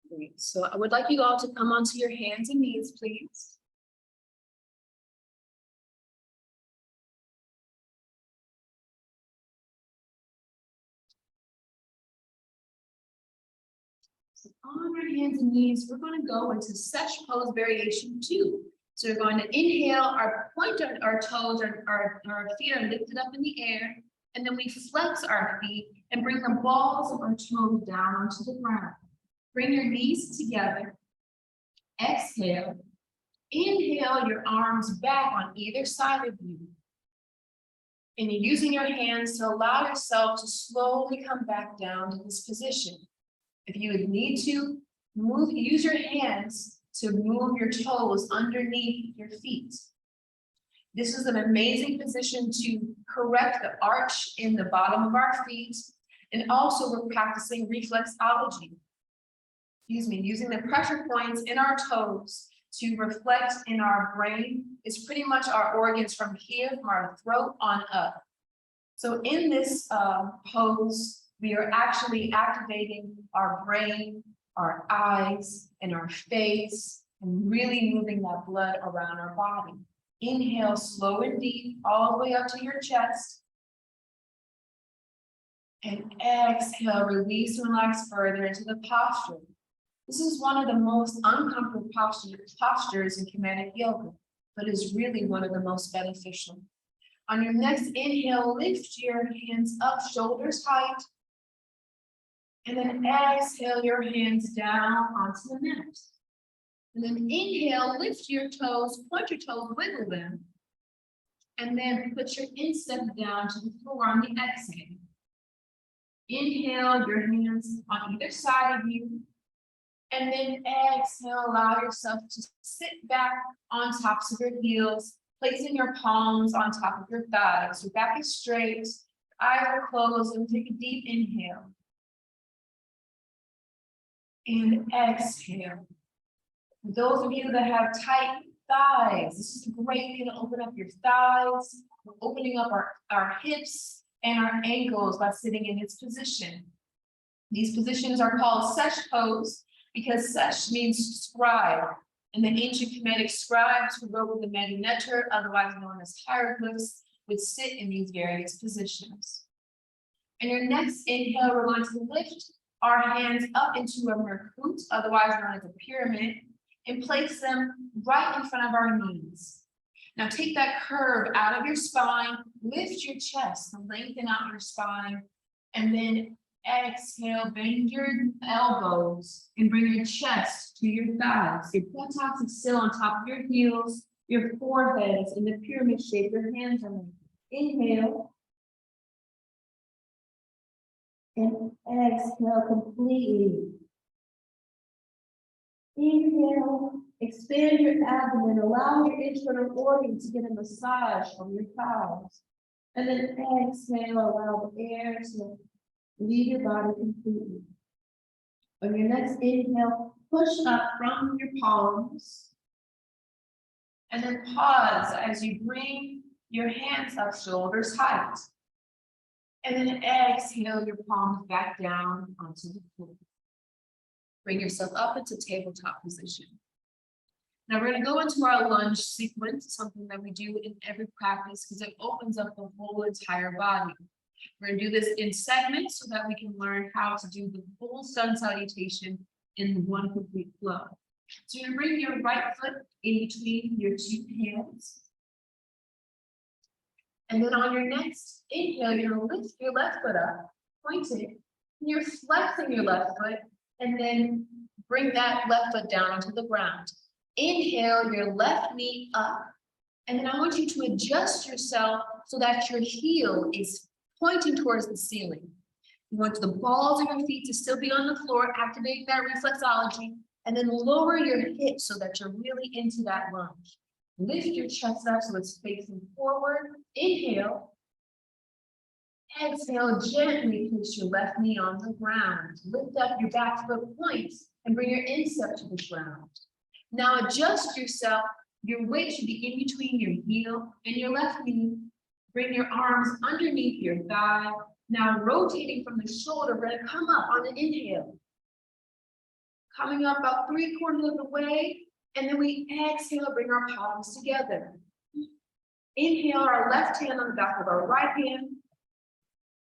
Great. So I would like you all to come onto your hands and knees, please. So on your hands and knees, we're going to go into Sesh Pose Variation 2. So we're going to inhale, our toes, our feet are lifted up in the air, and then we flex our feet and bring the balls of our toes down onto the ground. Bring your knees together. Exhale. Inhale your arms back on either side of you. And you're using your hands to allow yourself to slowly come back down to this position. If you would need to, use your hands to move your toes underneath your feet. This is an amazing position to correct the arch in the bottom of our feet. And also we're practicing reflexology. Using the pressure points in our toes to reflect in our brain. It's pretty much our organs from here, from our throat on up. So in this pose, we are actually activating our brain, our eyes, and our face, and really moving that blood around our body. Inhale slow and deep, all the way up to your chest. And exhale, release and relax further into the posture. This is one of the most uncomfortable postures in Kemetic Yoga, but is really one of the most beneficial. On your next inhale, lift your hands up, shoulders height. And then exhale your hands down onto the mat. And then inhale, lift your toes, point your toes, wiggle them. And then put your instep down to the floor on the exhale. Inhale, your hands on either side of you. And then exhale, allow yourself to sit back on tops of your heels, placing your palms on top of your thighs. Your back is straight, eyes are closed, and take a deep inhale. And exhale. For those of you that have tight thighs, this is a great way to open up your thighs. We're opening up our hips and our ankles by sitting in this position. These positions are called Sesh pose because Sesh means scribe. And the ancient Kemetic scribes who wrote with the Medi Neter, otherwise known as hieroglyphs, would sit in these various positions. And your next inhale, we're going to lift our hands up into a merkut, otherwise known as a pyramid, and place them right in front of our knees. Now take that curve out of your spine, lift your chest, and lengthen out your spine, and then exhale, bend your elbows, and bring your chest to your thighs. Your buttocks is still on top of your heels, your forehead is in the pyramid shape, your hands are lengthened. Inhale. And exhale completely. Inhale, expand your abdomen, allow your internal organs to get a massage from your thighs. And then exhale, allow the air to leave your body completely. On your next inhale, push up from your palms. And then pause as you bring your hands up, shoulders height. And then exhale your palms back down onto the floor. Bring yourself up into tabletop position. Now we're going to go into our lunge sequence, something that we do in every practice because it opens up the whole entire body. We're going to do this in segments so that we can learn how to do the full sun salutation in one complete flow. So you're going to bring your right foot in between your two hands. And then on your next inhale, you're going to lift your left foot up, point it, and you're flexing your left foot, and then bring that left foot down onto the ground. Inhale your left knee up, and then I want you to adjust yourself so that your heel is pointing towards the ceiling. You want the balls of your feet to still be on the floor, activating that reflexology, and then lower your hips so that you're really into that lunge. Lift your chest up so it's facing forward. Inhale. Exhale, gently place your left knee on the ground. Lift up your back foot points and bring your instep to the ground. Now adjust yourself. Your weight should be in between your heel and your left knee. Bring your arms underneath your thigh. Now rotating from the shoulder, we're going to come up on an inhale. Coming up about 3/4 of the way, and then we exhale, bring our palms together. Inhale our left hand on the back of our right hand,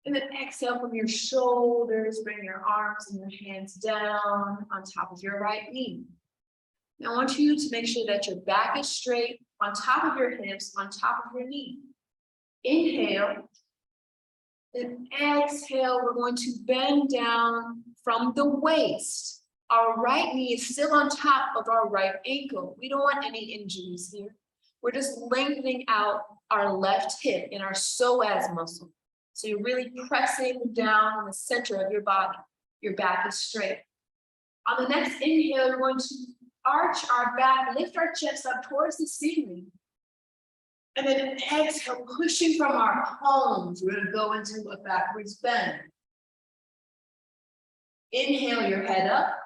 and then exhale from your shoulders, bring your arms and your hands down on top of your right knee. Now I want you to make sure that your back is straight, on top of your hips, on top of your knee. Inhale, then exhale, we're going to bend down from the waist. Our right knee is still on top of our right ankle. We don't want any injuries here. We're just lengthening out our left hip in our psoas muscle. So you're really pressing down in the center of your body. Your back is straight. On the next inhale, we're going to arch our back, lift our chest up towards the ceiling. And then exhale, pushing from our palms, we're going to go into a backwards bend. Inhale your head up.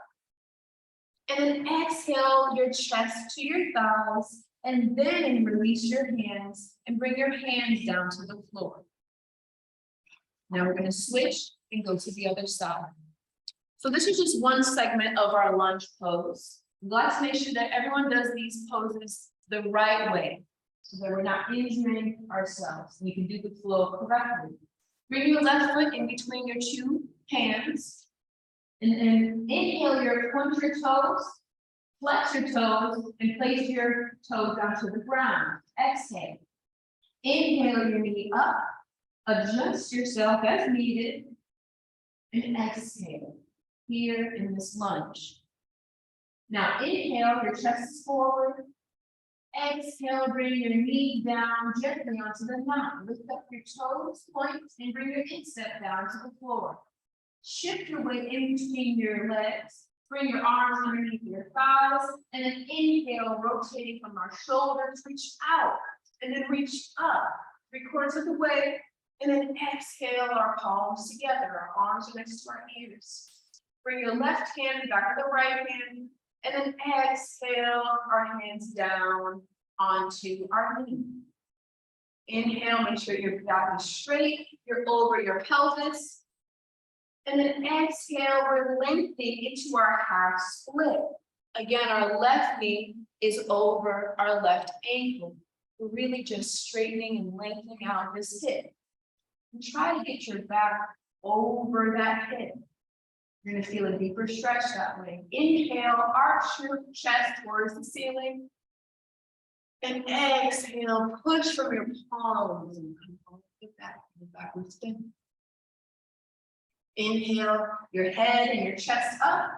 And then exhale your chest to your thighs. And then release your hands and bring your hands down to the floor. Now we're going to switch and go to the other side. So this is just one segment of our lunge pose. Let's make sure that everyone does these poses the right way, so that we're not injuring ourselves. We can do the flow correctly. Bring your left foot in between your two hands. And then inhale your point your toes, flex your toes, and place your toes down to the ground. Exhale. Inhale your knee up. Adjust yourself as needed. And exhale here in this lunge. Now inhale, your chest is forward. Exhale, bring your knee down gently onto the mat. Lift up your toes, point, and bring your instep down to the floor. Shift your weight in between your legs. Bring your arms underneath your thighs. And then inhale, rotating from our shoulders, reach out. And then reach up 3/4 of the way. And then exhale our palms together. Our arms are next to our ears. Bring your left hand back to the right hand. And then exhale our hands down onto our knee. Inhale, make sure your back is straight. You're over your pelvis. And then exhale, we're lengthening into our half split. Again, our left knee is over our left ankle. We're really just straightening and lengthening out this hip. And try to get your back over that hip. You're going to feel a deeper stretch that way. Inhale, arch your chest towards the ceiling. And exhale, push from your palms and get back to the backwards bend. Inhale, your head and your chest up.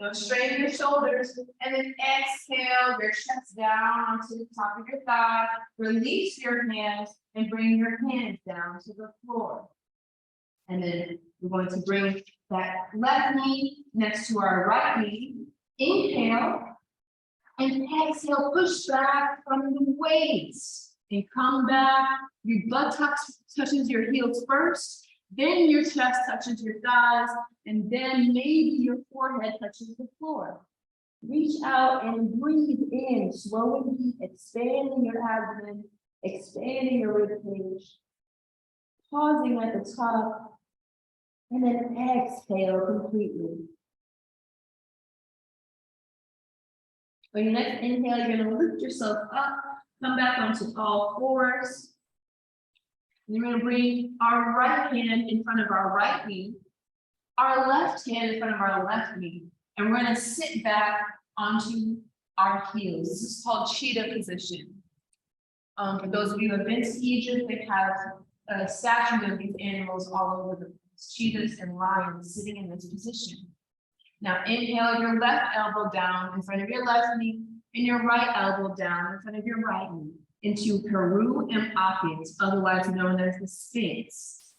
Don't straighten your shoulders. And then exhale, your chest down onto the top of your thigh. Release your hands and bring your hands down to the floor. And then we're going to bring that left knee next to our right knee. Inhale. And exhale, push back from the waist. And come back. Your buttocks touches your heels first. Then your chest touches your thighs, and then maybe your forehead touches the floor. Reach out and breathe in, slow and deep, expanding your abdomen, expanding your rib cage, pausing at the top, and then exhale completely. On your next inhale, you're going to lift yourself up, come back onto all fours. We're going to bring our right hand in front of our right knee, our left hand in front of our left knee, and we're going to sit back onto our heels. This is called cheetah position. For those of you who have been to Egypt, they have statues of these animals all over the place, cheetahs and lions sitting in this position. Now inhale your left elbow down in front of your left knee, and your right elbow down in front of your right knee. Into Peru and pockets, otherwise known as the Sphinx.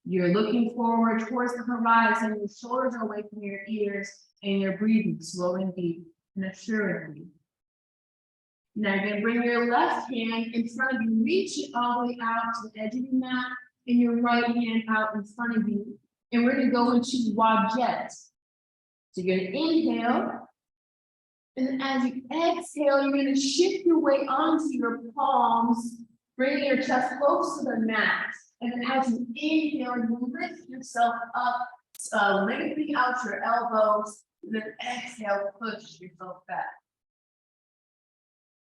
You're looking forward towards the horizon, your shoulders are away from your ears, and you're breathing slow and deep and assuredly. Now you're going to bring your left hand in front of you, reach it all the way out to the edge of your mat, and your right hand out in front of you. And we're going to go into Wajet. So you're going to inhale. And then as you exhale, you're going to shift your weight onto your palms, bringing your chest close to the mat. And then as you inhale, you lift yourself up, lengthening out your elbows, And then exhale, push yourself back.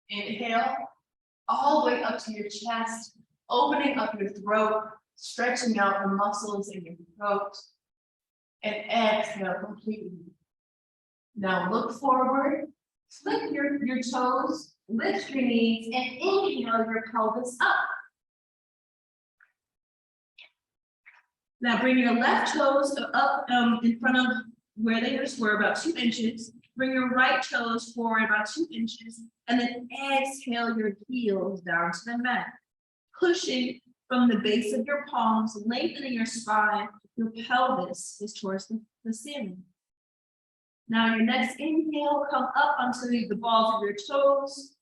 Inhale, all the way up to your chest, opening up your throat, stretching out the muscles in your throat. And exhale completely. Now look forward, flip your toes, lift your knees, and inhale your pelvis up. Now bring your left toes up in front of where they were about 2 inches. Bring your right toes forward about 2 inches, and then exhale your heels down to the mat. Pushing from the base of your palms, lengthening your spine, your pelvis is towards the ceiling. Now your next inhale, come up onto the balls of your toes,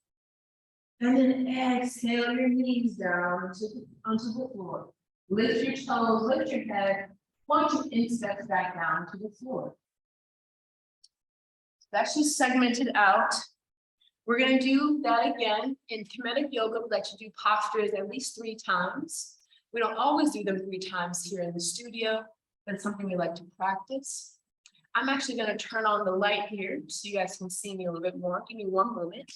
and then exhale your knees down onto the floor. Lift your toes, lift your head, point your insteps back down to the floor. That's just segmented out. We're going to do that again in Kemetic Yoga. We like to do postures at least 3 times. We don't always do them 3 times here in the studio, but it's something we like to practice. I'm actually going to turn on the light here so you guys can see me a little bit more. Give me 1 moment.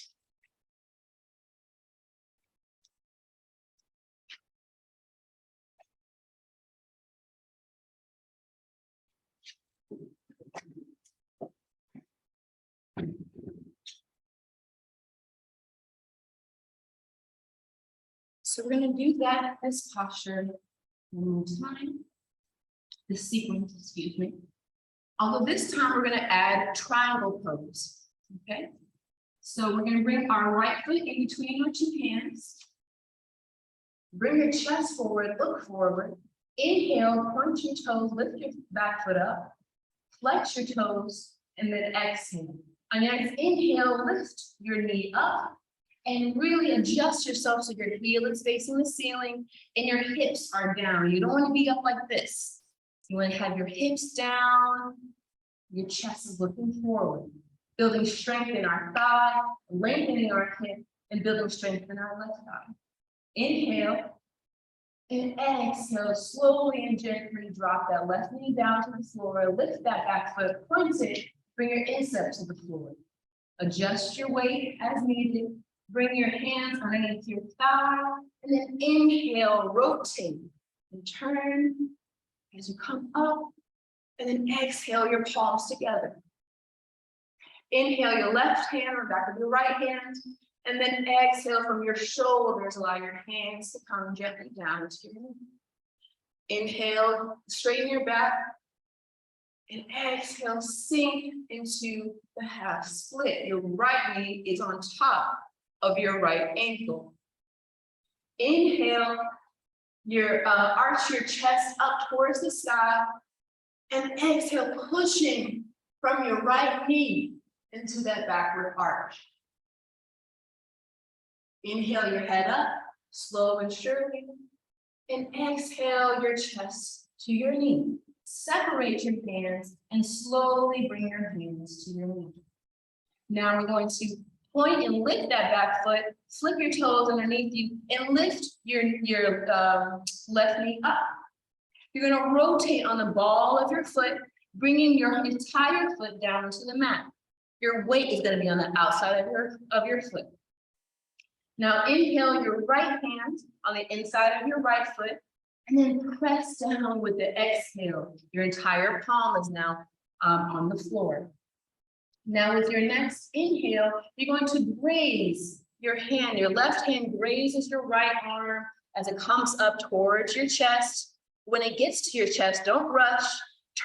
So we're going to do that, this posture, 1 time, this sequence, excuse me. Although this time we're going to add triangle pose, okay? So we're going to bring our right foot in between our 2 hands. Bring your chest forward, look forward. Inhale, point your toes, lift your back foot up, flex your toes, and then exhale. On your next inhale, lift your knee up and really adjust yourself so your heel is facing the ceiling and your hips are down. You don't want to be up like this. You want to have your hips down, your chest is looking forward, building strength in our thigh, lengthening our hip, and building strength in our left thigh. Inhale, and exhale, slowly and gently drop that left knee down to the floor, lift that back foot, point it, bring your insteps to the floor. Adjust your weight as needed, bring your hands underneath your thigh, and then inhale, rotate, and turn as you come up, and then exhale your palms together. Inhale your left hand or back of your right hand, and then exhale from your shoulders, allow your hands to come gently down to your knee. Inhale, straighten your back, and exhale, sink into the half split. Your right knee is on top of your right ankle. Inhale, arch your chest up towards the sky, and exhale, pushing from your right knee into that backward arch. Inhale your head up, slow and surely, and exhale your chest to your knee. Separate your hands and slowly bring your hands to your knee. Now we're going to point and lift that back foot, flip your toes underneath you, and lift your left knee up. You're going to rotate on the ball of your foot, bringing your entire foot down to the mat. Your weight is going to be on the outside of your foot. Now inhale your right hand on the inside of your right foot, and then press down with the exhale. Your entire palm is now on the floor. Now with your next inhale, you're going to graze your hand. Your left hand grazes your right arm as it comes up towards your chest. When it gets to your chest, don't rush.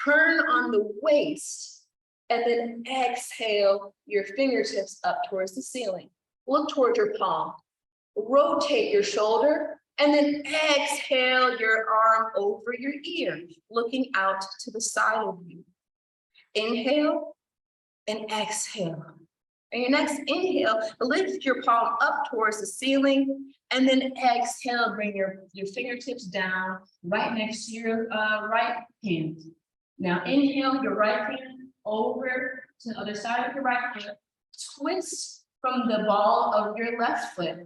Turn on the waist, and then exhale your fingertips up towards the ceiling. Look towards your palm. Rotate your shoulder, and then exhale your arm over your ear, looking out to the side of you. Inhale and exhale. And your next inhale, lift your palm up towards the ceiling, and then exhale, bring your fingertips down right next to your right hand. Now inhale your right hand over to the other side of your right foot, twist from the ball of your left foot.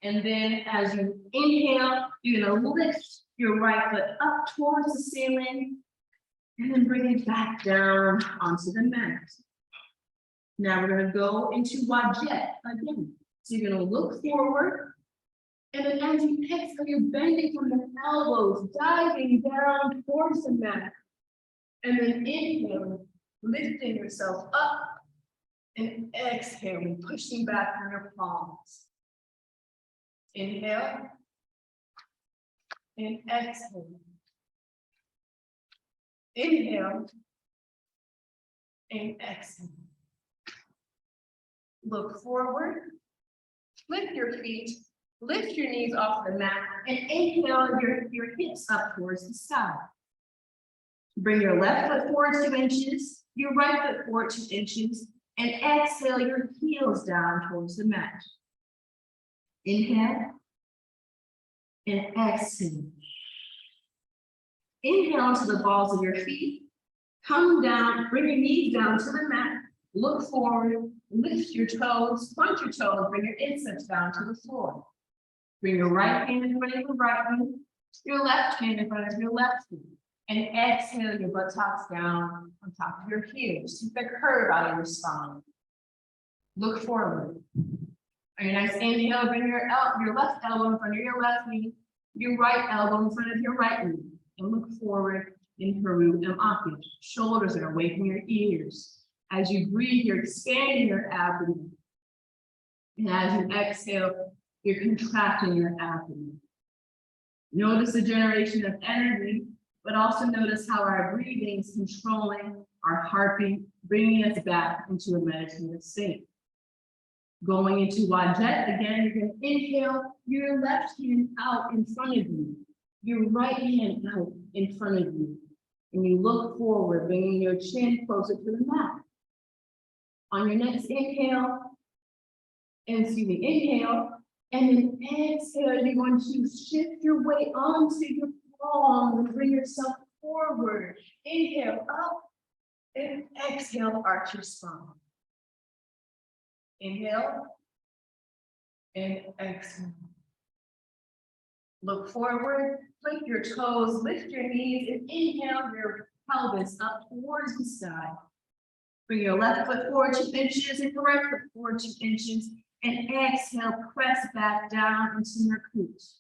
And then as you inhale, you're gonna lift your right foot up towards the ceiling. And then bring it back down onto the mat. Now we're going to go into Wajet again. So you're going to look forward. And then as you exhale, you're bending from the elbows, diving down towards the mat. And then inhale, lifting yourself up. And exhaling, pushing back on your palms. Inhale. And exhale. Inhale. And exhale. Look forward. Lift your feet. Lift your knees off the mat. And inhale your hips up towards the sky. Bring your left foot forward 2 inches. Your right foot forward 2 inches. And exhale your heels down towards the mat. Inhale. And exhale. Inhale onto the balls of your feet. Come down, bring your knees down to the mat. Look forward, lift your toes, point your toes, bring your insteps down to the floor. Bring your right hand in front of your right knee, your left hand in front of your left knee. And exhale your buttocks down on top of your heels. Keep the curve out of your spine. Look forward. On your next inhale, bring your left elbow in front of your left knee, your right elbow in front of your right knee. And look forward in Haru Amawi. Shoulders are away from your ears. As you breathe, you're expanding your abdomen. And as you exhale, you're contracting your abdomen. Notice the generation of energy, but also notice how our breathing is controlling our heartbeat, bringing us back into a meditative state. Going into Wajet, again, you're going to inhale your left hand out in front of you, your right hand out in front of you. And you look forward, bringing your chin closer to the mat. On your next inhale, inhale, and then exhale, you're going to shift your weight onto your palm and bring yourself forward. Inhale up, and exhale, arch your spine. Inhale, and exhale. Look forward, flick your toes, lift your knees, and inhale your pelvis up towards the sky. Bring your left foot forward 2 inches and your right foot forward 2 inches. And exhale, press back down into your glutes.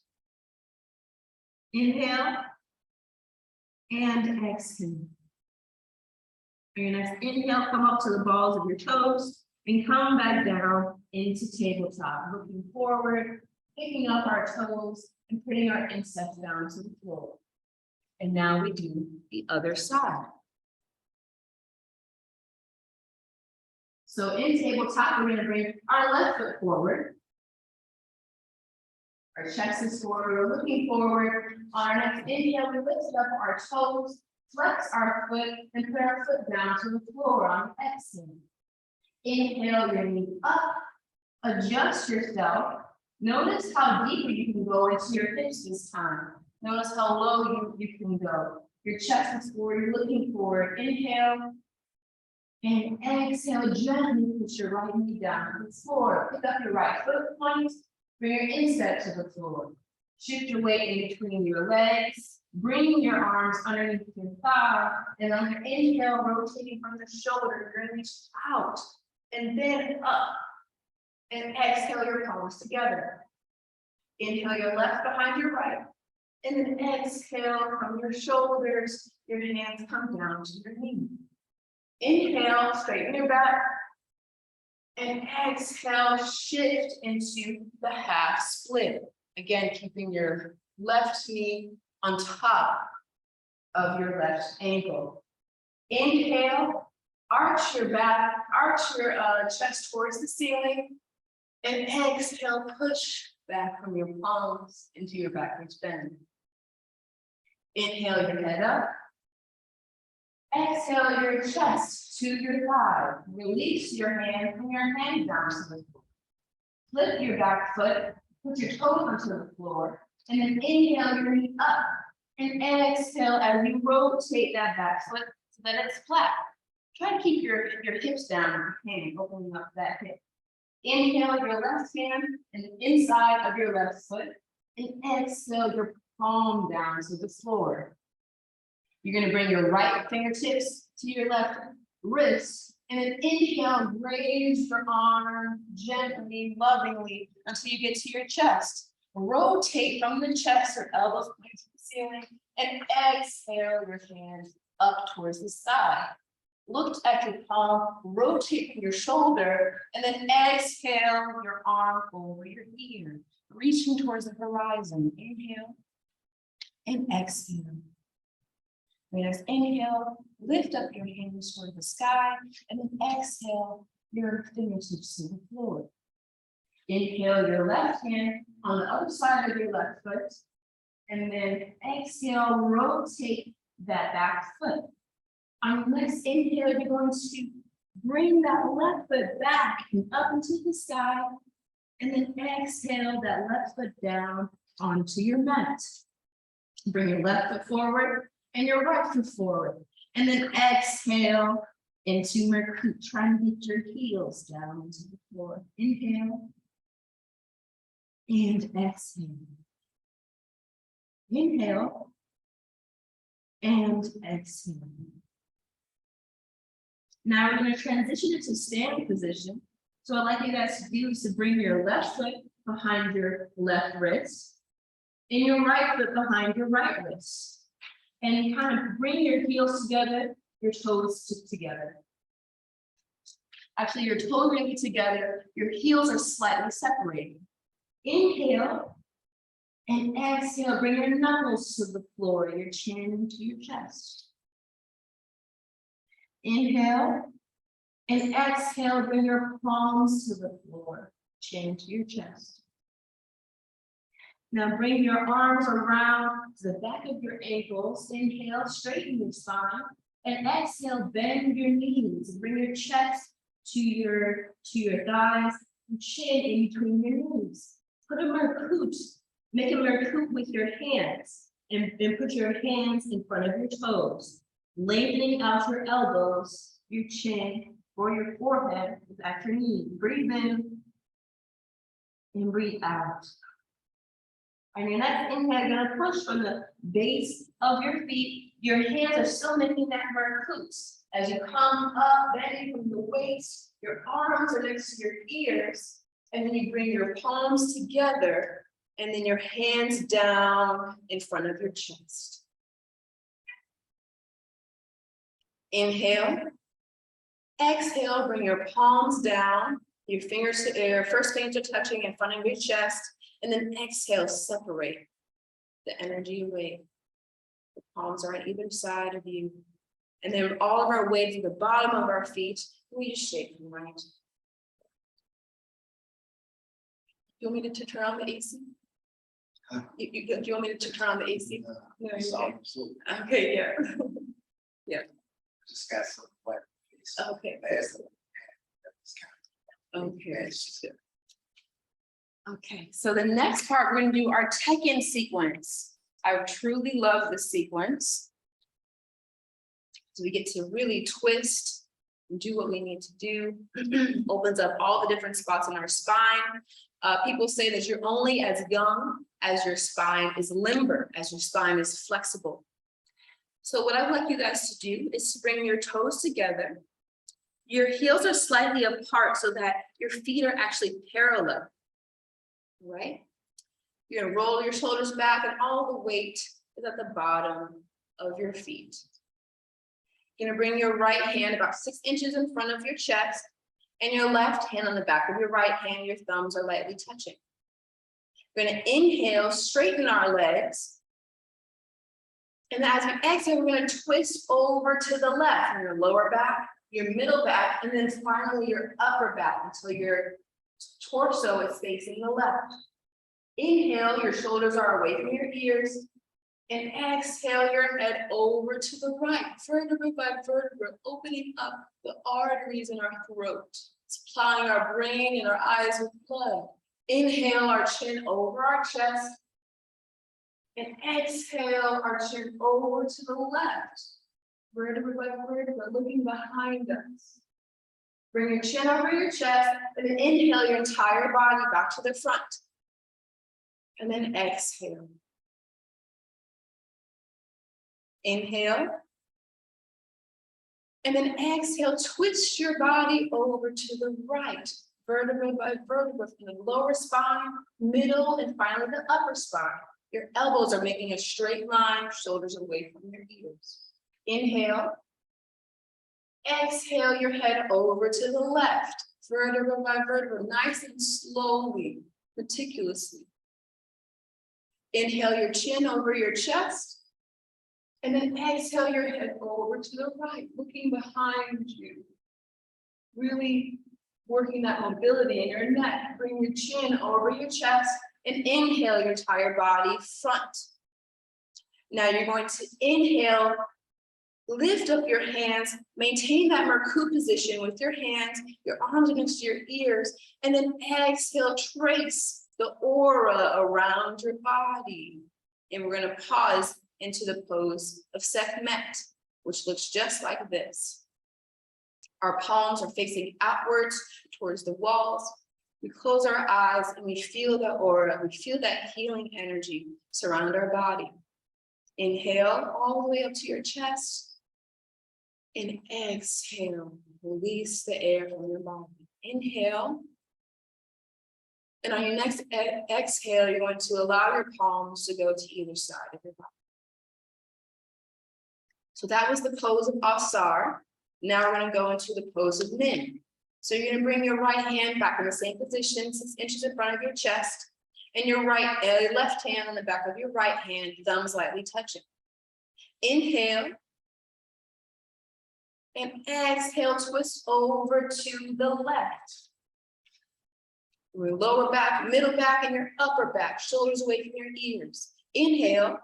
Inhale and exhale. For your next inhale, come up to the balls of your toes and come back down into tabletop. Looking forward, picking up our toes and putting our insteps down to the floor. And now we do the other side. So in tabletop, we're going to bring our left foot forward. Our chest is forward, we're looking forward. On our next inhale, we lift up our toes, flex our foot, and put our foot down to the floor on the exhale. Inhale your knee up, adjust yourself. Notice how deep you can go into your hips this time. Notice how low you can go. Your chest is forward, you're looking forward. Inhale. And exhale, gently put your right knee down to the floor. Pick up your right foot point, bring your instep to the floor. Shift your weight in between your legs, bring your arms underneath your thigh, and on your inhale, rotating from the shoulder, you're gonna reach out and then up. And exhale your palms together. Inhale your left behind your right, and then exhale from your shoulders, your hands come down to your knees. Inhale, straighten your back, and exhale, shift into the half split. Again, keeping your left knee on top of your left ankle. Inhale, arch your back, arch your chest towards the ceiling, and exhale, push back from your palms into your backwards bend. Inhale your head up. Exhale your chest to your thigh. Release your hand from your hand down to the floor. Flip your back foot, put your toes onto the floor, and then inhale your knee up. And exhale as you rotate that back foot so that it's flat. Try to keep your hips down with your hand, opening up that hip. Inhale your left hand and the inside of your left foot, and exhale your palm down to the floor. You're going to bring your right fingertips to your left wrist, and then inhale, raise your arm gently, lovingly, until you get to your chest. Rotate from the chest, your elbows point to the ceiling, and exhale your hands up towards the sky. Look at your palm, rotate your shoulder, and then exhale your arm over your ear, reaching towards the horizon. Inhale and exhale. Next, inhale, lift up your hands toward the sky, and then exhale your fingertips to the floor. Inhale your left hand on the other side of your left foot, and then exhale, rotate that back foot. On your next inhale, you're going to bring that left foot back and up into the sky, and then exhale that left foot down onto your mat. Bring your left foot forward and your right foot forward, and then exhale into Merkut. Try and get your heels down to the floor. Inhale and exhale. Inhale and exhale. Now we're going to transition into standing position. So what I'd like you guys to do is to bring your left foot behind your left wrist and your right foot behind your right wrist. And you kind of bring your heels together, your toes stick together. Actually, your toes bring it together, your heels are slightly separated. Inhale and exhale, bring your knuckles to the floor, your chin to your chest. Inhale and exhale, bring your palms to the floor, chin to your chest. Now bring your arms around the back of your ankles. Inhale, straighten your spine, and exhale, bend your knees. Bring your chest to your thighs, and chin in between your knees. Put a Merkut. Make a Merkut with your hands, and put your hands in front of your toes, lengthening out your elbows, your chin, or your forehead at your knee. Breathe in and breathe out. On your next inhale, you're going to push from the base of your feet. Your hands are still making that Merkut. As you come up, bending from the waist, your arms are next to your ears, and then you bring your palms together, and then your hands down in front of your chest. Inhale. Exhale, bring your palms down, your fingers to air, first fingers are touching in front of your chest, and then exhale, separate the energy away. The palms are on either side of you. And then all of our weight to the bottom of our feet, we just shake them right. You want me to turn on the AC? Huh? Do you want me to turn on the AC? No, So, okay, yeah. Yeah. just got some wet face. Okay. Okay. Okay, so the next part, we're going to do our check-in sequence. I truly love this sequence. So we get to really twist and do what we need to do. Opens up all the different spots in our spine. People say that you're only as young as your spine is limber, as your spine is flexible. So what I'd like you guys to do is to bring your toes together. Your heels are slightly apart so that your feet are actually parallel. Right? You're going to roll your shoulders back, and all the weight is at the bottom of your feet. You're going to bring your right hand about 6 inches in front of your chest, and your left hand on the back of your right hand. Your thumbs are lightly touching. We're going to inhale, straighten our legs. And as we exhale, we're going to twist over to the left, from your lower back, your middle back, and then finally your upper back until your torso is facing the left. Inhale, your shoulders are away from your ears. And exhale your head over to the right, vertebra by vertebra, opening up the arteries in our throat, supplying our brain and our eyes with blood. Inhale our chin over our chest. And exhale our chin over to the left, vertebra by vertebra, looking behind us. Bring your chin over your chest, and then inhale your entire body back to the front. And then exhale. Inhale. And then exhale, twist your body over to the right, vertebra by vertebra, from the lower spine, middle, and finally the upper spine. Your elbows are making a straight line, shoulders away from your ears. Inhale. Exhale your head over to the left, vertebra by vertebra, nice and slowly, meticulously. Inhale your chin over your chest. And then exhale your head over to the right, looking behind you. Really working that mobility in your neck. Bring your chin over your chest and inhale your entire body front. Now you're going to inhale, lift up your hands, maintain that Merkaba position with your hands, your arms next to your ears, and then exhale, trace the aura around your body. And we're going to pause into the pose of Sekhmet, which looks just like this. Our palms are facing outwards towards the walls. We close our eyes and we feel the aura, we feel that healing energy surround our body. Inhale all the way up to your chest and exhale, release the air from your body. Inhale. And on your next exhale, you're going to allow your palms to go to either side of your body. So that was the pose of Asar. Now we're going to go into the pose of Min. So you're going to bring your right hand back in the same position, 6 inches in front of your chest, and your left hand on the back of your right hand, thumbs lightly touching. Inhale. And exhale, twist over to the left. Your lower back, middle back, and your upper back, shoulders away from your ears. Inhale.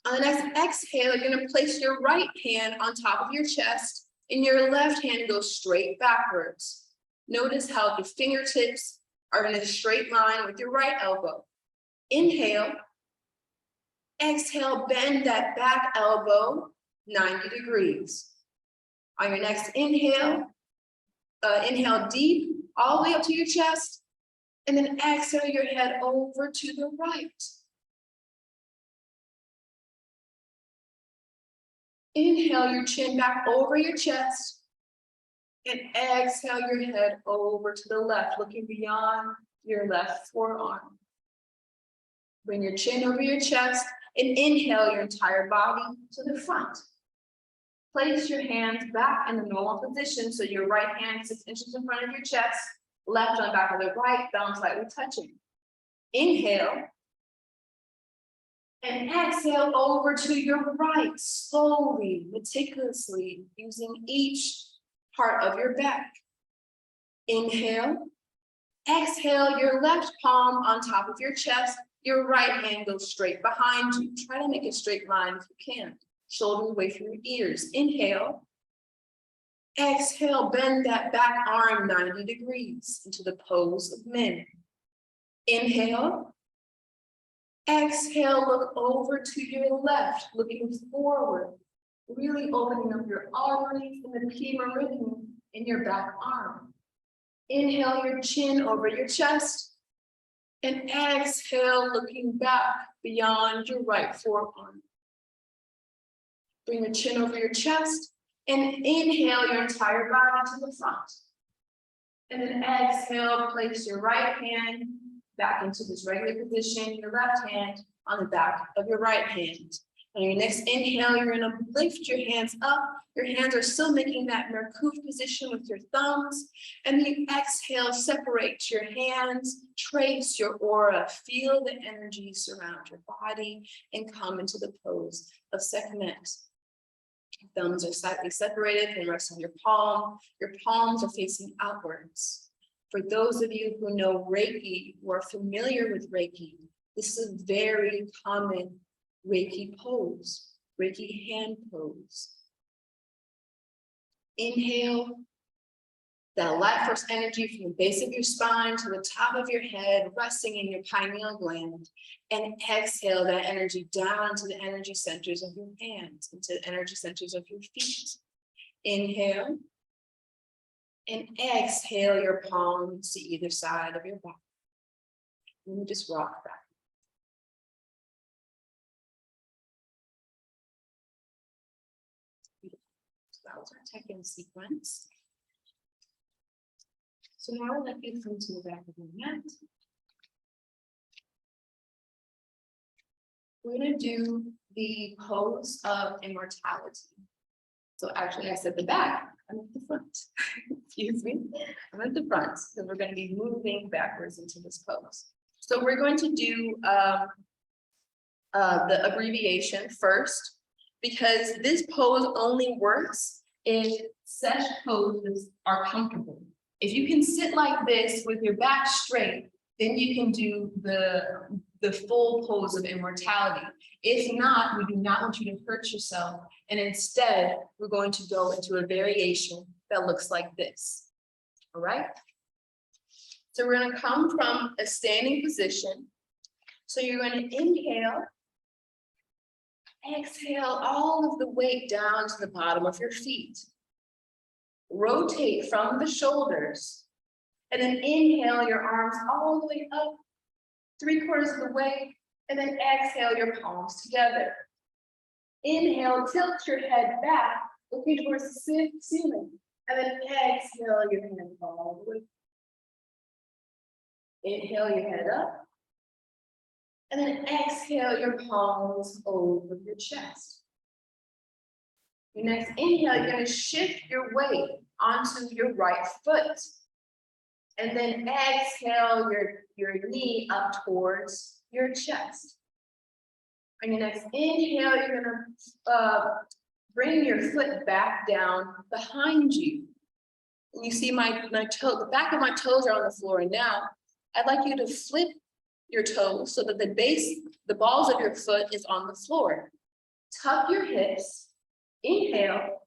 On the next exhale, you're going to place your right hand on top of your chest and your left hand goes straight backwards. Notice how the fingertips are in a straight line with your right elbow. Inhale. Exhale, bend that back elbow 90 degrees. On your next inhale, inhale deep, all the way up to your chest, and then exhale your head over to the right. Inhale your chin back over your chest, and exhale your head over to the left, looking beyond your left forearm. Bring your chin over your chest, and inhale your entire body to the front. Place your hands back in the normal position, so your right hand 6 inches in front of your chest, left on the back of the right, thumbs slightly touching. Inhale. And exhale over to your right, slowly, meticulously, using each part of your back. Inhale. Exhale your left palm on top of your chest. Your right hand goes straight behind you. Try to make a straight line if you can. Shoulders away from your ears. Inhale. Exhale, bend that back arm 90 degrees into the pose of Min. Inhale. Exhale, look over to your left, looking forward, really opening up your arteries and the P meridian in your back arm. Inhale your chin over your chest, and exhale, looking back beyond your right forearm. Bring your chin over your chest, and inhale your entire body to the front. And then exhale, place your right hand back into this regular position, your left hand on the back of your right hand. On your next inhale, you're going to lift your hands up. Your hands are still making that Merkaba position with your thumbs. And then you exhale, separate your hands, trace your aura, feel the energy surround your body, and come into the pose of Sekhmet. Thumbs are slightly separated from the rest of your palm. Your palms are facing outwards. For those of you who know Reiki, who are familiar with Reiki, this is a very common Reiki pose, Reiki hand pose. Inhale that life force energy from the base of your spine to the top of your head, resting in your pineal gland. And exhale that energy down to the energy centers of your hands, into the energy centers of your feet. Inhale. And exhale your palms to either side of your body. Let me just rock back. second sequence. So now I'll let you come to the back of your mat. We're going to do the pose of immortality. So actually I said the back, I'm at the front. Excuse me, I'm at the front because we're going to be moving backwards into this pose. So we're going to do the abbreviation first, because this pose only works if sesh poses are comfortable. If you can sit like this with your back straight, then you can do the full pose of immortality. If not, we do not want you to hurt yourself. And instead, we're going to go into a variation that looks like this. All right? So we're going to come from a standing position. So you're going to inhale, exhale all of the weight down to the bottom of your feet. Rotate from the shoulders, and then inhale your arms all the way up, 3/4 of the way, and then exhale your palms together. Inhale, tilt your head back, looking towards the ceiling, and then exhale your hand all the way. Inhale your head up, and then exhale your palms over your chest. Your next inhale, you're going to shift your weight onto your right foot. And then exhale your knee up towards your chest. On your next inhale, you're going to bring your foot back down behind you. And you see my toe, the back of my toes are on the floor. And now I'd like you to flip your toes so that the balls of your foot is on the floor. Tuck your hips. Inhale,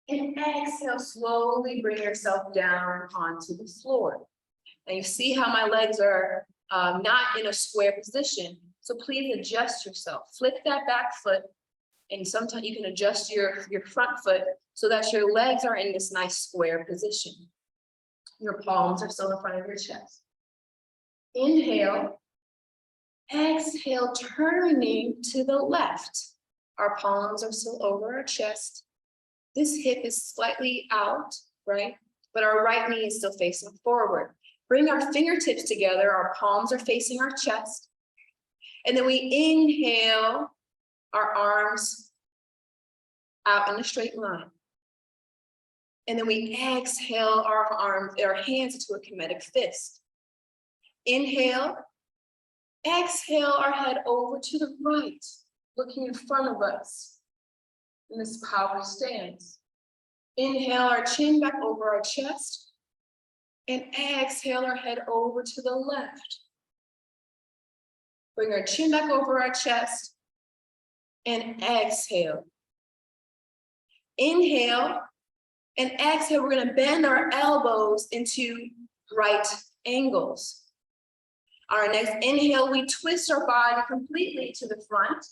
and exhale, slowly bring yourself down onto the floor. And you see how my legs are not in a square position, so please adjust yourself. Flip that back foot, and sometimes you can adjust your front foot so that your legs are in this nice square position. Your palms are still in front of your chest. Inhale, exhale, turning to the left. Our palms are still over our chest. This hip is slightly out, right? But our right knee is still facing forward. Bring our fingertips together. Our palms are facing our chest. And then we inhale our arms out in a straight line. And then we exhale our hands into a Kemetic fist. Inhale, exhale our head over to the right, looking in front of us in this power stance. Inhale our chin back over our chest, and exhale our head over to the left. Bring our chin back over our chest, and exhale. Inhale, and exhale, we're gonna bend our elbows into right angles. Our next inhale, we twist our body completely to the front.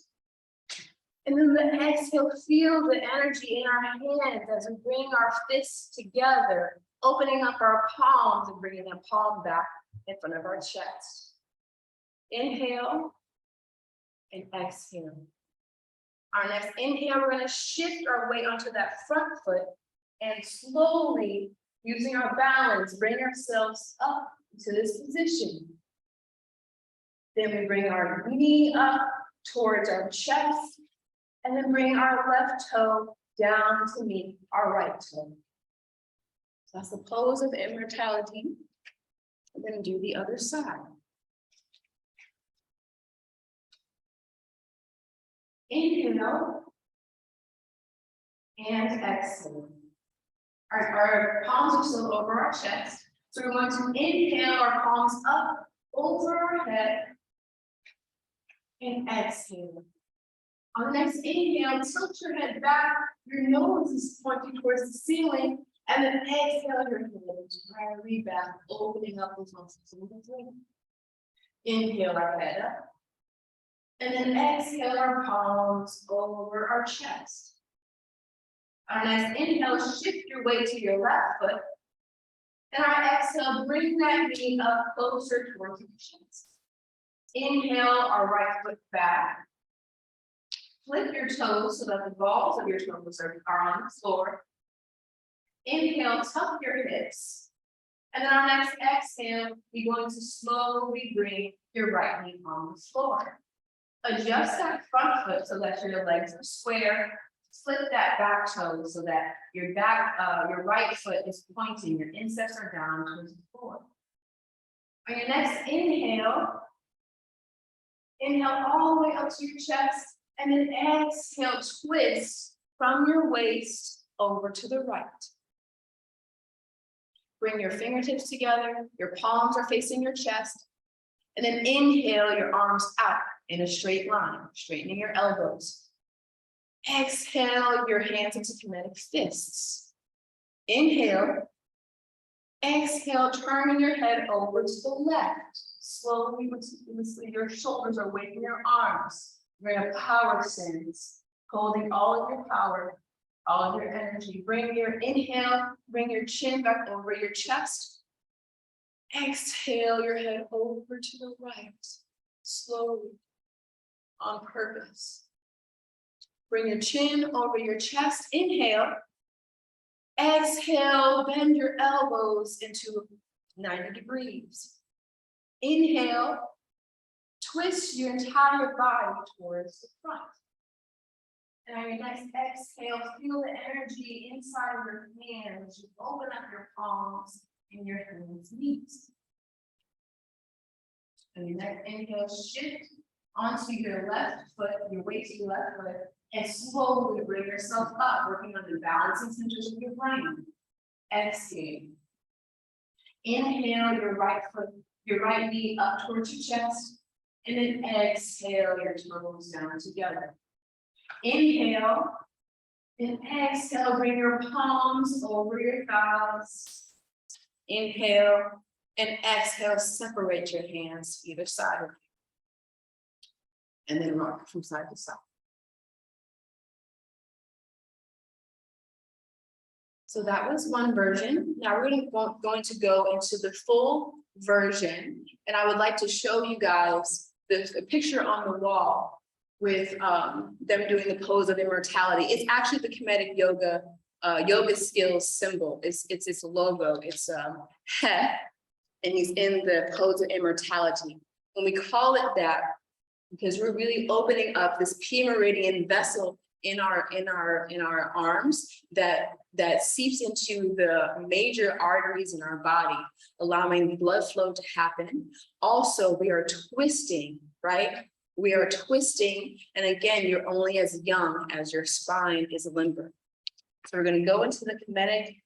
And then the exhale, feel the energy in our hands as we bring our fists together, opening up our palms and bringing the palm back in front of our chest. Inhale and exhale. Our next inhale, we're going to shift our weight onto that front foot and slowly, using our balance, bring ourselves up to this position. Then we bring our knee up towards our chest, and then bring our left toe down to meet our right toe. So that's the pose of immortality. We're going to do the other side. Inhale and exhale. Our palms are still over our chest. So we're going to inhale our palms up over our head and exhale. On the next inhale, tilt your head back, your nose is pointing towards the ceiling, and then exhale your head entirely back, opening up those muscles. Inhale our head up, and then exhale our palms over our chest. Our next inhale, shift your weight to your left foot, and our exhale, bring that knee up closer towards your chest. Inhale our right foot back. Flip your toes so that the balls of your toes are on the floor. Inhale, tuck your hips. And then our next exhale, you're going to slowly bring your right knee on the floor. Adjust that front foot so that your legs are square. Flip that back toe so that your right foot is pointing, your insteps are down towards the floor. On your next inhale, inhale all the way up to your chest, and then exhale, twist from your waist over to the right. Bring your fingertips together, your palms are facing your chest, and then inhale your arms out in a straight line, straightening your elbows. Exhale your hands into Kemetic fists. Inhale, exhale, turning your head over to the left. Slowly, meticulously, your shoulders are away from your arms. We're in a power stance, holding all of your power, all of your energy. Bring your inhale, bring your chin back over your chest. Exhale your head over to the right, slowly, on purpose. Bring your chin over your chest. Inhale. Exhale, bend your elbows into 90 degrees. Inhale, twist your entire body towards the front. And on your next exhale, feel the energy inside of your hands. You open up your palms and your hands meet. And your next inhale, shift onto your left foot, your weight to your left foot, and slowly bring yourself up, working on the balancing centers of your brain. Exhale. Inhale your right foot, your right knee up towards your chest, and then exhale your toes down together. Inhale, and exhale, bring your palms over your thighs. Inhale, and exhale, separate your hands either side of you. And then rock from side to side. So that was one version. Now we're going to go into the full version. And I would like to show you guys the picture on the wall with them doing the pose of immortality. It's actually the Kemetic Yoga, YogaSkills symbol. It's its logo. It's He, and he's in the pose of immortality. And we call it that because we're really opening up this P meridian vessel in our arms that seeps into the major arteries in our body, allowing blood flow to happen. Also, we are twisting, right? We are twisting, and again, you're only as young as your spine is limber. So we're going to go into the Kemetic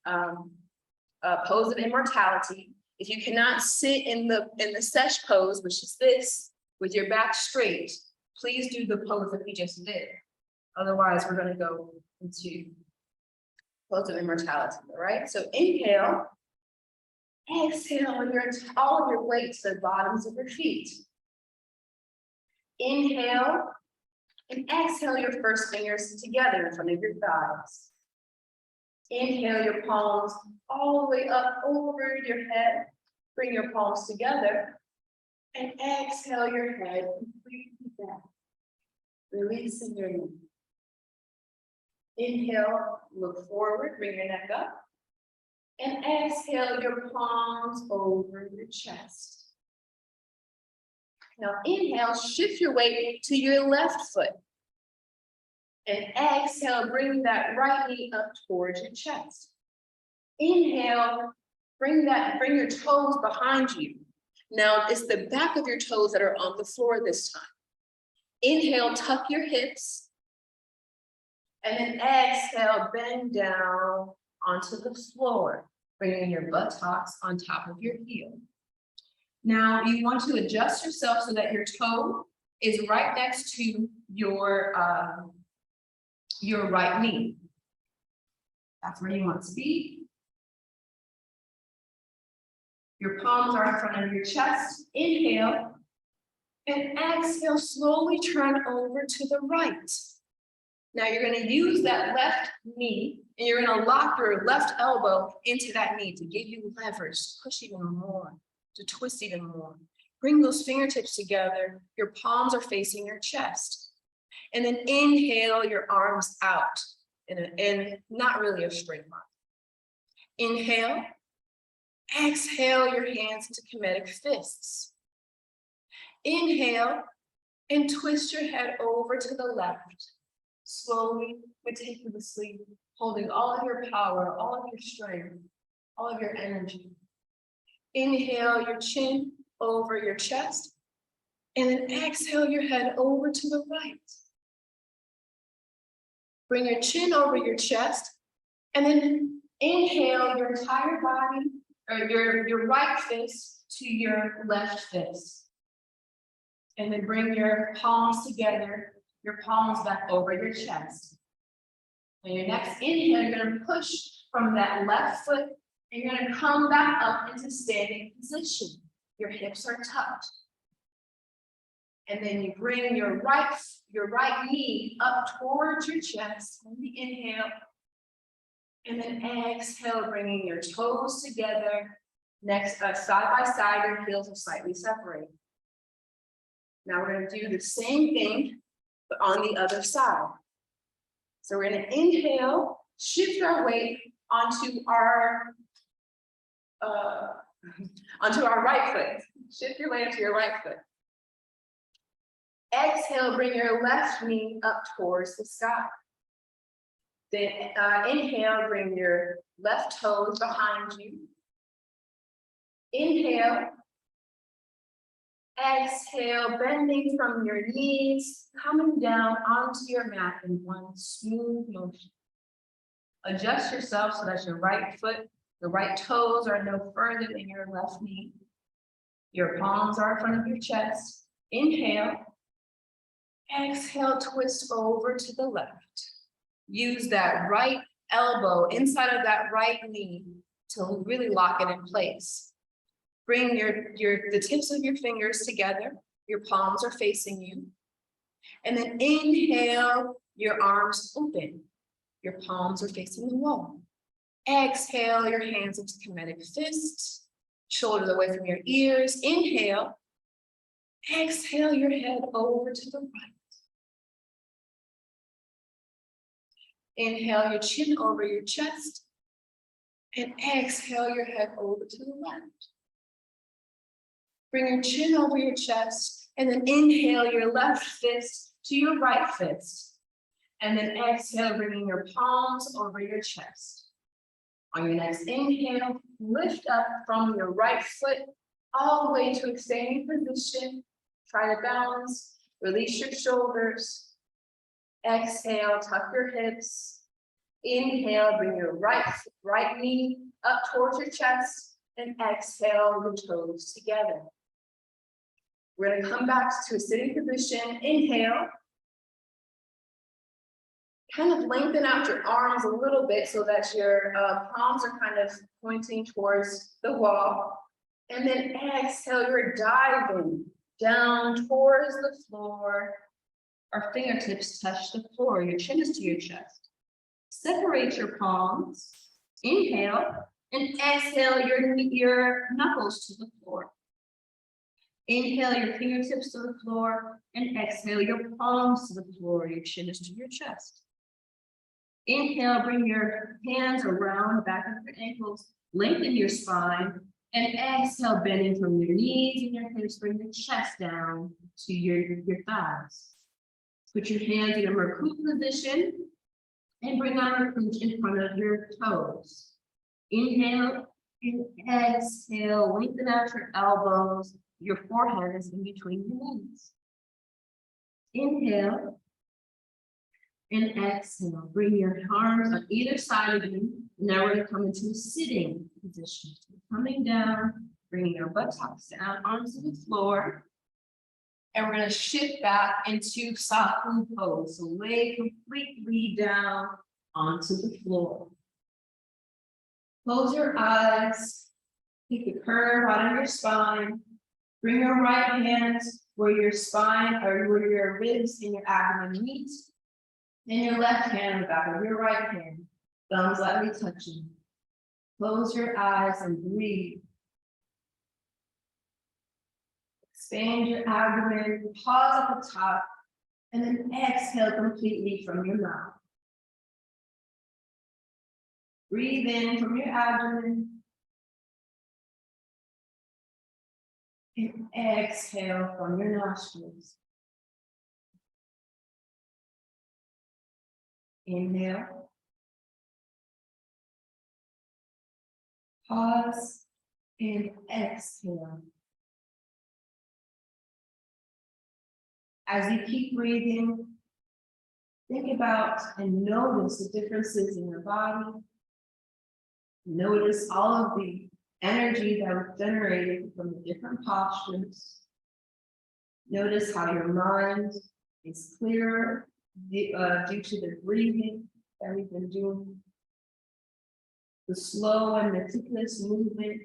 pose of immortality. If you cannot sit in the sesh pose, which is this, with your back straight, please do the pose that we just did. Otherwise, we're going to go into pose of immortality, all right? So inhale, exhale, all of your weight to the bottoms of your feet. Inhale, and exhale your first fingers together in front of your thighs. Inhale your palms all the way up over your head. Bring your palms together. And exhale your head completely back. Releasing your knee. Inhale, look forward, bring your neck up. And exhale your palms over your chest. Now inhale, shift your weight to your left foot. And exhale, bring that right knee up towards your chest. Inhale, bring your toes behind you. Now it's the back of your toes that are on the floor this time. Inhale, tuck your hips. And then exhale, bend down onto the floor, bringing your buttocks on top of your heel. Now you want to adjust yourself so that your toe is right next to your right knee. That's where you want to be. Your palms are in front of your chest. Inhale, and exhale, slowly turn over to the right. Now you're going to use that left knee, and you're going to lock your left elbow into that knee to give you leverage, to push even more, to twist even more. Bring those fingertips together. Your palms are facing your chest. And then inhale your arms out in not really a straight line. Inhale. Exhale your hands into Kemetic fists. Inhale and twist your head over to the left. Slowly, meticulously, holding all of your power, all of your strength, all of your energy. Inhale your chin over your chest, and then exhale your head over to the right. Bring your chin over your chest, and then inhale your entire body, or your right fist to your left fist. And then bring your palms together, your palms back over your chest. And your next inhale, you're gonna push from that left foot, and you're gonna come back up into standing position. Your hips are tucked. And then you bring your right knee up towards your chest on the inhale. And then exhale, bringing your toes together. Next, side by side, your heels are slightly separated. Now we're gonna do the same thing, but on the other side. So we're gonna inhale, shift our weight onto our right foot. Shift your weight onto your right foot. Exhale, bring your left knee up towards the sky. Then inhale, bring your left toes behind you. Inhale. Exhale, bending from your knees, coming down onto your mat in one smooth motion. Adjust yourself so that your right foot, the right toes are no further than your left knee. Your palms are in front of your chest. Inhale. Exhale, twist over to the left. Use that right elbow inside of that right knee to really lock it in place. Bring the tips of your fingers together. Your palms are facing you. And then inhale, your arms open. Your palms are facing the wall. Exhale, your hands into Kemetic fists. Shoulders away from your ears. Inhale. Exhale your head over to the right. Inhale your chin over your chest. And exhale your head over to the left. Bring your chin over your chest, and then inhale your left fist to your right fist. And then exhale, bringing your palms over your chest. On your next inhale, lift up from your right foot all the way to a standing position. Try to balance, release your shoulders. Exhale, tuck your hips. Inhale, bring your right knee up towards your chest, and exhale, your toes together. We're gonna come back to a sitting position. Inhale. Kind of lengthen out your arms a little bit so that your palms are kind of pointing towards the wall. And then exhale, you're diving down towards the floor. Our fingertips touch the floor. Your chin is to your chest. Separate your palms. Inhale. And exhale your knuckles to the floor. Inhale your fingertips to the floor, and exhale your palms to the floor. Your chin is to your chest. Inhale, bring your hands around the back of your ankles, lengthen your spine, and exhale, bending from your knees and your hips, bring your chest down to your thighs. Put your hands in a Merkut position, and bring out Merkut in front of your toes. Inhale, and exhale, lengthen out your elbows. Your forehead is in between your knees. Inhale and exhale. Bring your arms on either side of you. Now we're going to come into a sitting position. Coming down, bringing your buttocks down, arms to the floor. And we're going to shift back into Sahu pose. So lay completely down onto the floor. Close your eyes. Take the curve out of your spine. Bring your right hand where your spine or where your ribs and your abdomen meet. And your left hand on the back of your right hand. Thumbs lightly touching. Close your eyes and breathe. Expand your abdomen, pause at the top, and then exhale completely from your mouth. Breathe in from your abdomen. And exhale from your nostrils. Inhale. Pause and exhale. As you keep breathing, think about and notice the differences in your body. Notice all of the energy that was generated from the different postures. Notice how your mind is clearer due to the breathing that we've been doing. The slow and meticulous movement,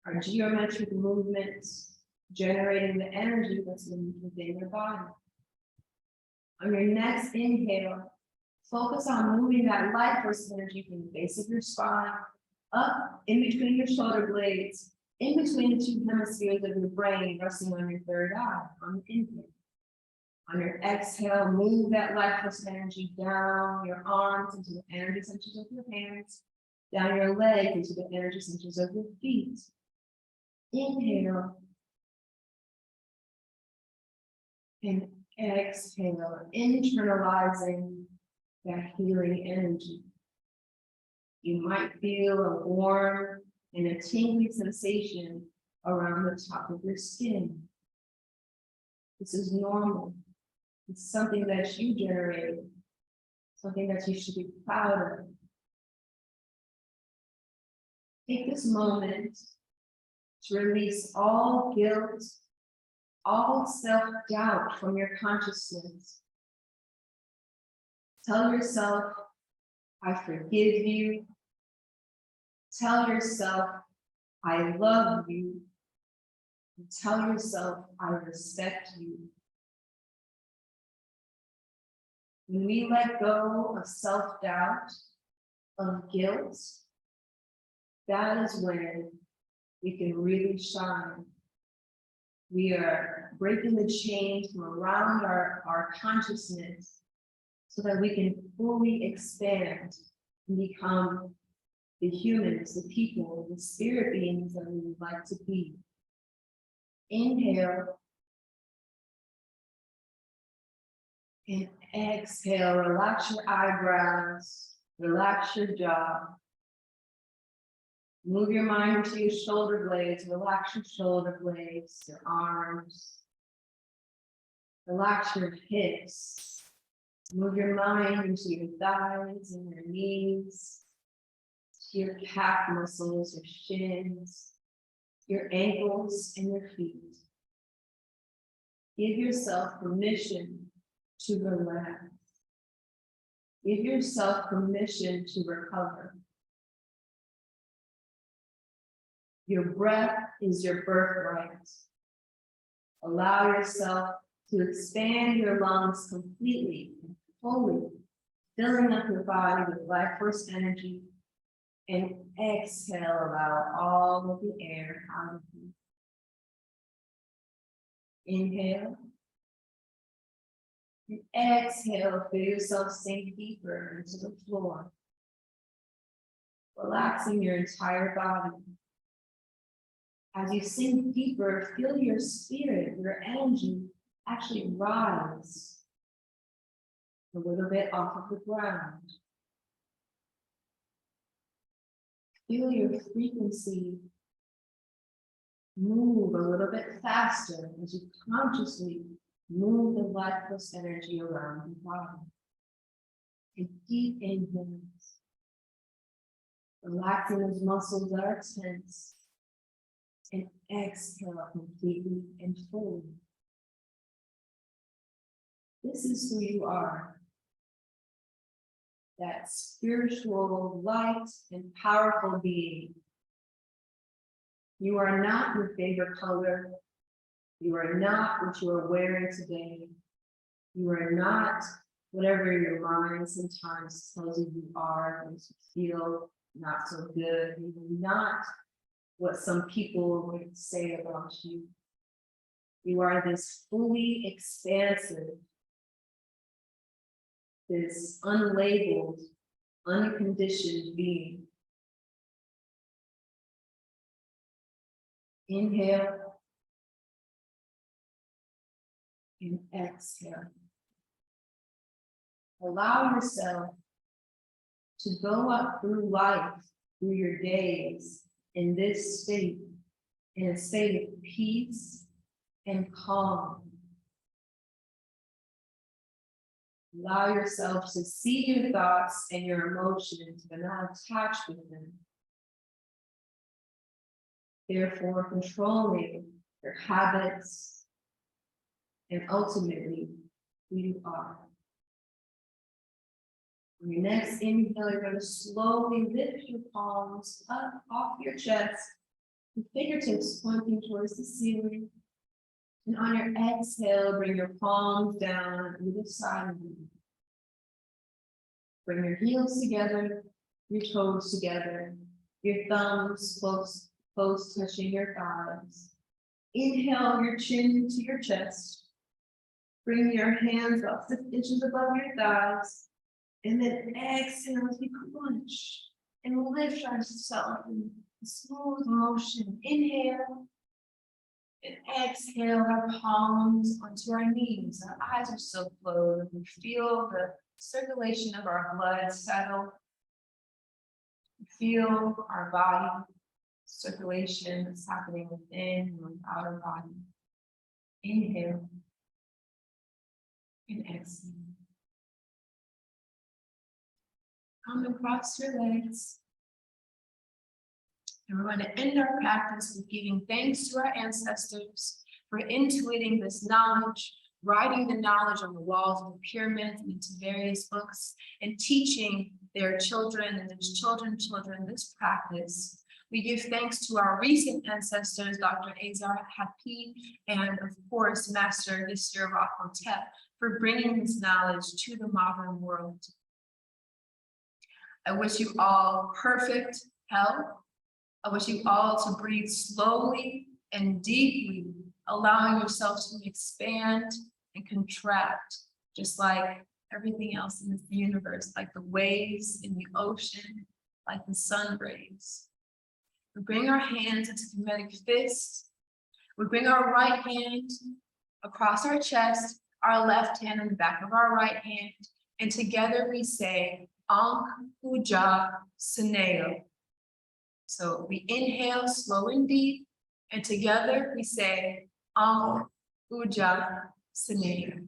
our geometric movements, generating the energy that's within your body. On your next inhale, focus on moving that life force energy from the base of your spine, up in between your shoulder blades, in between the two hemispheres of your brain, resting on your third eye, on the inhale. On your exhale, move that life force energy down your arms into the energy centers of your hands, down your legs into the energy centers of your feet. Inhale. And exhale, internalizing that healing energy. You might feel a warm and a tingling sensation around the top of your skin. This is normal. It's something that you generated, something that you should be proud of. Take this moment to release all guilt, all self-doubt from your consciousness. Tell yourself, I forgive you. Tell yourself, I love you. And tell yourself, I respect you. When we let go of self-doubt, of guilt, that is when we can really shine. We are breaking the chains from around our consciousness so that we can fully expand and become the humans, the people, the spirit beings that we would like to be. Inhale. And exhale, relax your eyebrows, relax your jaw. Move your mind into your shoulder blades, relax your shoulder blades, your arms. Relax your hips. Move your mind into your thighs and your knees, to your calf muscles, your shins, your ankles and your feet. Give yourself permission to relax. Give yourself permission to recover. Your breath is your birthright. Allow yourself to expand your lungs completely and fully, filling up your body with life force energy, and exhale, allow all of the air out of you. Inhale. And exhale, feel yourself sink deeper into the floor, relaxing your entire body. As you sink deeper, feel your spirit, your energy actually rise a little bit off of the ground. Feel your frequency move a little bit faster as you consciously move the life force energy around your body. Take deep inhales, relaxing those muscles that are tense, and exhale completely and fully. This is who you are. That spiritual, light, and powerful being. You are not your favorite color. You are not what you are wearing today. You are not whatever your mind sometimes tells you you are, makes you feel not so good. You are not what some people would say about you. You are this fully expansive, this unlabeled, unconditioned being. Inhale. And exhale. Allow yourself to go up through life, through your days, in this state, in a state of peace and calm. Allow yourself to see your thoughts and your emotions, but not attached with them. Therefore, controlling your habits and ultimately who you are. On your next inhale, you're going to slowly lift your palms up off your chest, your fingertips pointing towards the ceiling. And on your exhale, bring your palms down either side of you. Bring your heels together, your toes together, your thumbs close touching your thighs. Inhale your chin to your chest. Bring your hands up 6 inches above your thighs. And then exhale as we crunch and lift ourselves in smooth motion. Inhale and exhale our palms onto our knees. Our eyes are so closed. We feel the circulation of our blood settle. We feel our body circulation that's happening within and without our body. Inhale and exhale. Come across your legs. And we're going to end our practice with giving thanks to our ancestors for intuiting this knowledge, writing the knowledge on the walls of the pyramids and into various books, and teaching their children and their children's children this practice. We give thanks to our recent ancestors, Dr. Yirser Ra Hotep, and of course, Master Yirser Ra Hotep, for bringing this knowledge to the modern world. I wish you all perfect health. I wish you all to breathe slowly and deeply, allowing yourself to expand and contract, just like everything else in this universe, like the waves in the ocean, like the sun rays. We bring our hands into Kemetic fists. We bring our right hand across our chest, our left hand on the back of our right hand, and together we say, Ankh Uja Saneo. So we inhale slow and deep, and together we say, Ankh Uja Saneo.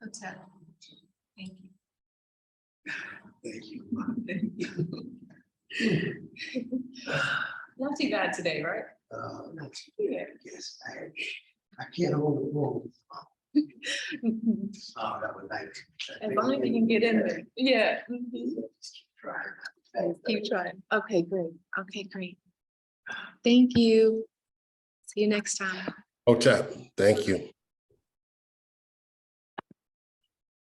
Hotep. Thank you. Thank you. Not too bad today, right? Not too Yeah. bad, yes, I can't hold the ball. Oh, that would like. As long as you can get in there. Yeah. Just keep trying. Keep trying. Okay, great. Okay, great. Thank you. See you next time. Hotep, thank you.